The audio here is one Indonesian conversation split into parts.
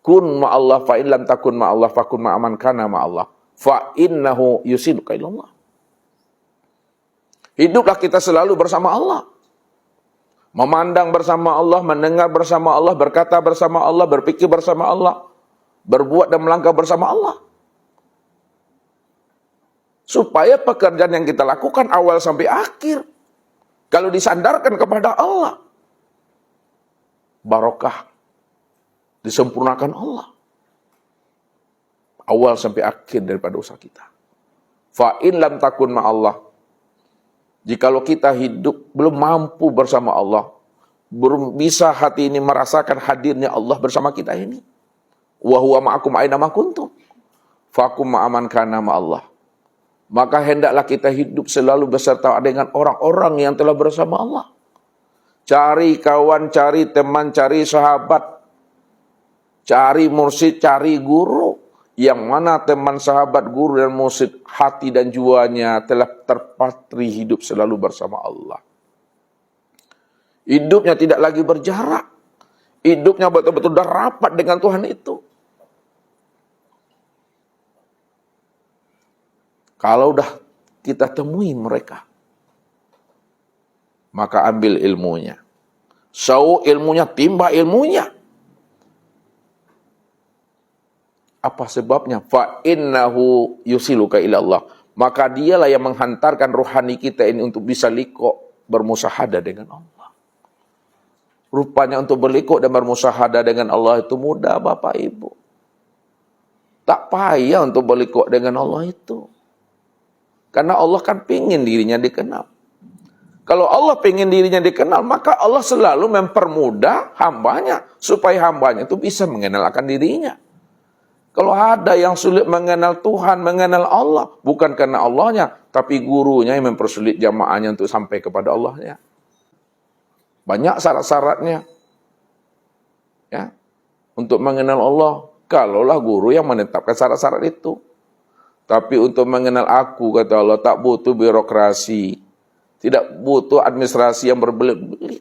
kun ma'allah fa in lam takun ma'allah fakun ma'aman kana ma'allah fa innahu yusiluka ilallah. Hiduplah kita selalu bersama Allah. Memandang bersama Allah, mendengar bersama Allah, berkata bersama Allah, berpikir bersama Allah, berbuat dan melangkah bersama Allah. Supaya pekerjaan yang kita lakukan awal sampai akhir, kalau disandarkan kepada Allah, barokah, disempurnakan Allah. Awal sampai akhir daripada usaha kita. Fa in lam takun ma'allah. Jikalau kita hidup belum mampu bersama Allah, belum bisa hati ini merasakan hadirnya Allah bersama kita ini. Wa huwa ma'akum aina ma kuntum. Fakum ma'aman kana ma'allah. Maka hendaklah kita hidup selalu beserta dengan orang-orang yang telah bersama Allah. Cari kawan, cari teman, cari sahabat, cari mursyid, cari guru. Yang mana teman, sahabat, guru, dan mursyid, hati dan jiwanya telah terpatri hidup selalu bersama Allah. Hidupnya tidak lagi berjarak. Hidupnya betul-betul dah rapat dengan Tuhan itu. Kalau dah kita temui mereka, maka ambil ilmunya. Sau ilmunya, timba ilmunya. Apa sebabnya? Fa innahu yusiluka ilallah. Maka dialah yang menghantarkan rohani kita ini untuk bisa liko bermusahadah dengan Allah. Rupanya untuk berliko dan bermusahadah dengan Allah itu mudah, Bapak Ibu. Tak payah untuk berliko dengan Allah itu. Karena Allah kan pingin dirinya dikenal. Kalau Allah pingin dirinya dikenal, maka Allah selalu mempermudah hambanya, supaya hambanya itu bisa mengenalkan dirinya. Kalau ada yang sulit mengenal Tuhan, mengenal Allah, bukan karena Allahnya, tapi gurunya yang mempersulit jamaahnya untuk sampai kepada Allahnya. Banyak syarat-syaratnya. Ya, untuk mengenal Allah, kalaulah guru yang menetapkan syarat-syarat itu. Tapi untuk mengenal aku, kata Allah, tak butuh birokrasi. Tidak butuh administrasi yang berbelit-belit.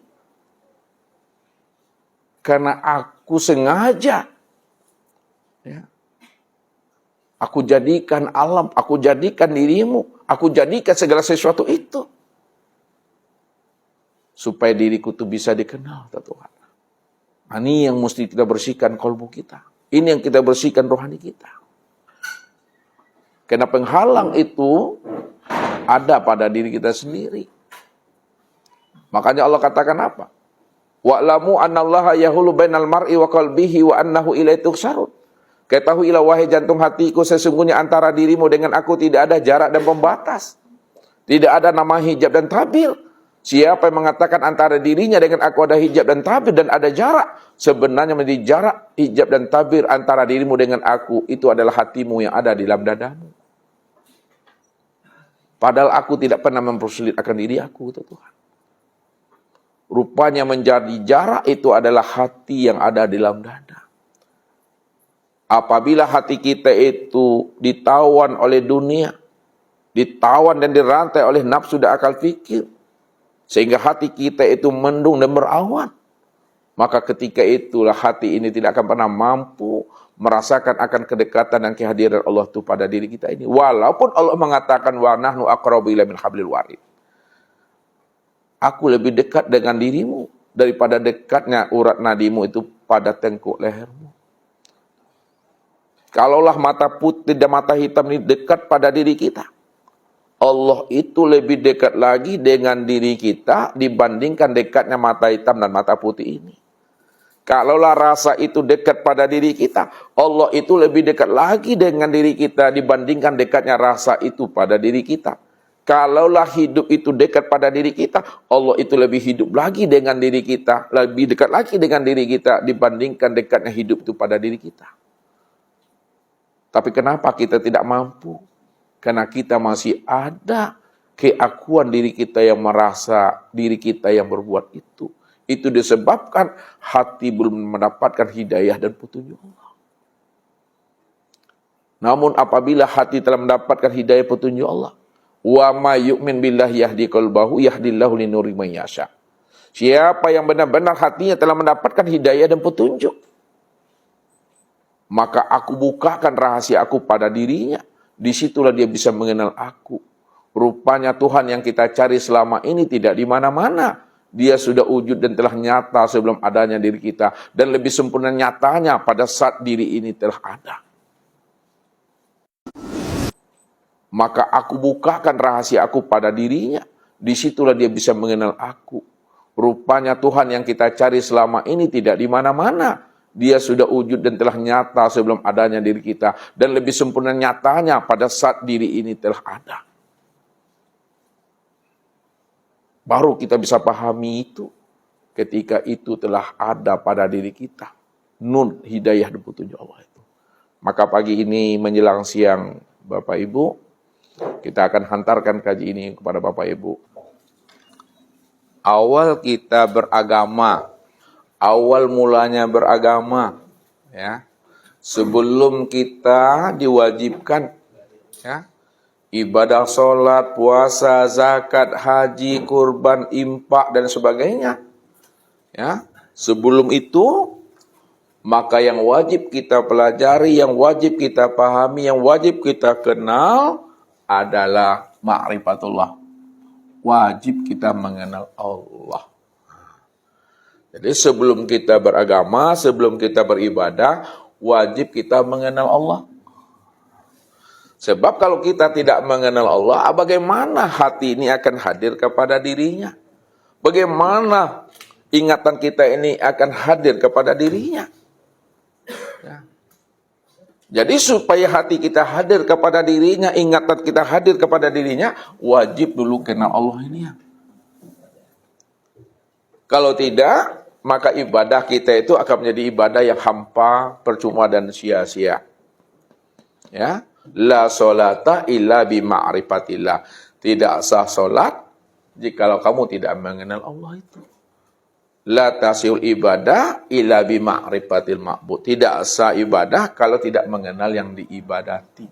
Karena aku sengaja. Ya. Aku jadikan alam, aku jadikan dirimu, aku jadikan segala sesuatu itu. Supaya diriku itu bisa dikenal, kata Tuhan. Ini yang mesti kita bersihkan kalbu kita. Ini yang kita bersihkan rohani kita. Karena penghalang itu ada pada diri kita sendiri. Makanya Allah katakan apa? Wa'lamu annallaha yahulu bainal mar'i wa qalbihi wa annahu ilaihi tuhsyarun. Ketahuilah wahai jantung hatiku, sesungguhnya antara dirimu dengan aku tidak ada jarak dan pembatas. Tidak ada nama hijab dan tabir. Siapa yang mengatakan antara dirinya dengan aku ada hijab dan tabir dan ada jarak, sebenarnya menjadi jarak hijab dan tabir antara dirimu dengan aku, itu adalah hatimu yang ada di dalam dadamu. Padahal aku tidak pernah mempersulit akan diri aku, itu Tuhan. Rupanya menjadi jarak itu adalah hati yang ada di dalam dada. Apabila hati kita itu ditawan oleh dunia, ditawan dan dirantai oleh nafsu dan akal fikir, sehingga hati kita itu mendung dan berawan, maka ketika itulah hati ini tidak akan pernah mampu merasakan akan kedekatan dan kehadiran Allah itu pada diri kita ini. Walaupun Allah mengatakan wa nahnu aqrabu ilaihi min hablil warid. Aku lebih dekat dengan dirimu daripada dekatnya urat nadimu itu pada tengkuk lehermu. Kalaulah mata putih dan mata hitam ini dekat pada diri kita, Allah itu lebih dekat lagi dengan diri kita dibandingkan dekatnya mata hitam dan mata putih ini. Kalaulah rasa itu dekat pada diri kita, Allah itu lebih dekat lagi dengan diri kita dibandingkan dekatnya rasa itu pada diri kita. Kalaulah hidup itu dekat pada diri kita, Allah itu lebih hidup lagi dengan diri kita, lebih dekat lagi dengan diri kita dibandingkan dekatnya hidup itu pada diri kita. Tapi kenapa kita tidak mampu? Karena kita masih ada keakuan diri kita yang merasa diri kita yang berbuat itu. Itu disebabkan hati belum mendapatkan hidayah dan petunjuk Allah. Namun apabila hati telah mendapatkan hidayah petunjuk Allah, wa ma yu'min billahi yahdi qalbahu yahdillahu linuri may yasha. Siapa yang benar-benar hatinya telah mendapatkan hidayah dan petunjuk, maka aku bukakan rahasia aku pada dirinya. Disitulah dia bisa mengenal aku. Rupanya Tuhan yang kita cari selama ini tidak di mana-mana. Dia sudah wujud dan telah nyata sebelum adanya diri kita. Dan lebih sempurna nyatanya pada saat diri ini telah ada. Maka aku bukakan rahasia aku pada dirinya. Disitulah dia bisa mengenal aku. Rupanya Tuhan yang kita cari selama ini tidak di mana-mana. Dia sudah wujud dan telah nyata sebelum adanya diri kita. Dan lebih sempurna nyatanya pada saat diri ini telah ada. Baru kita bisa pahami itu. Ketika itu telah ada pada diri kita. Nun, hidayah 27 Allah itu. Maka pagi ini menjelang siang Bapak Ibu, kita akan hantarkan kaji ini kepada Bapak Ibu. Awal kita beragama, awal mulanya beragama, ya, sebelum kita diwajibkan, ya, ibadah sholat, puasa, zakat, haji, kurban, infak dan sebagainya, ya, sebelum itu maka yang wajib kita pelajari, yang wajib kita pahami, yang wajib kita kenal adalah ma'rifatullah. Wajib kita mengenal Allah. Jadi sebelum kita beragama, sebelum kita beribadah, wajib kita mengenal Allah. Sebab kalau kita tidak mengenal Allah, bagaimana hati ini akan hadir kepada dirinya? Bagaimana ingatan kita ini akan hadir kepada dirinya? Ya. Jadi supaya hati kita hadir kepada dirinya, ingatan kita hadir kepada dirinya, wajib dulu kenal Allah ini ya. Kalau tidak, maka ibadah kita itu akan menjadi ibadah yang hampa, percuma dan sia-sia. Ya, la sholata illa bi ma'rifatillah. Tidak sah salat jikalau kamu tidak mengenal Allah itu. La tasihul ibadah illa bi ma'rifatil ma'bud. Tidak sah ibadah kalau tidak mengenal yang diibadati.